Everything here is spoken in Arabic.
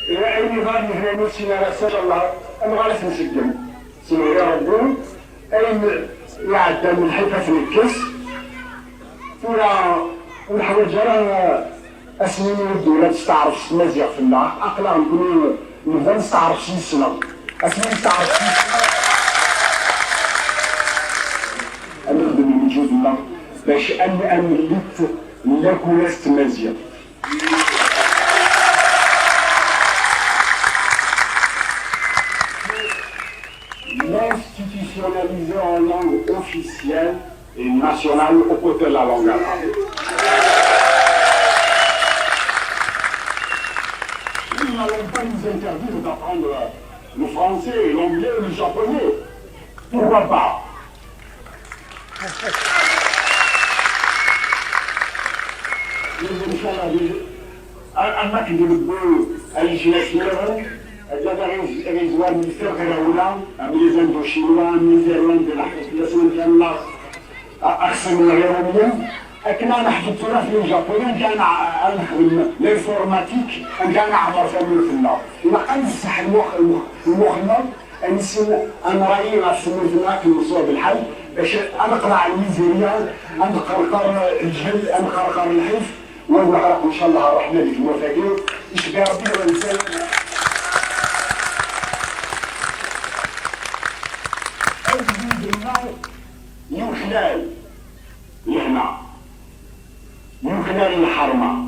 أي نظام هنا سينا رسول الله أنا غالس نسجم سينا ربهم أي يعدى من حيث نكس ونحاول جرى أسنين الدولة تستعرف مزيغ في الله أقلع نكون نبدا نستعرف شي سنة أسنين نستعرف شي سنة أنا نخدم من وجود الله باش أمليت لاكولاست مزيغ l'institutionnaliser en langue officielle et nationale aux côtés de la langue arabe. Nous n'allons pas nous interdire d'apprendre le français, l'anglais et le japonais. Pourquoi pas? أنا كنت نقول الجنسية الريزوار ميسير غيراولا أميزان دو شينوا ميزيرلان دي الحفلاسون ديال الله أحسن من الغيرومية أكنا نحفظ التراث الجابوني كان نخدم لانفورماتيك كان عمر فمي في النار إلا كنصح المخدم أنسين أنرايي غاسمي في النار كنوصلو بالحل باش أنقرع الميزيريا أنقرقر الجهل أنقرقر الحيف ونغرق إن شاء الله الرحمن ديك الموافقين يشبه ربي الإنسان يوحلال لهنا يوحلال الحرمة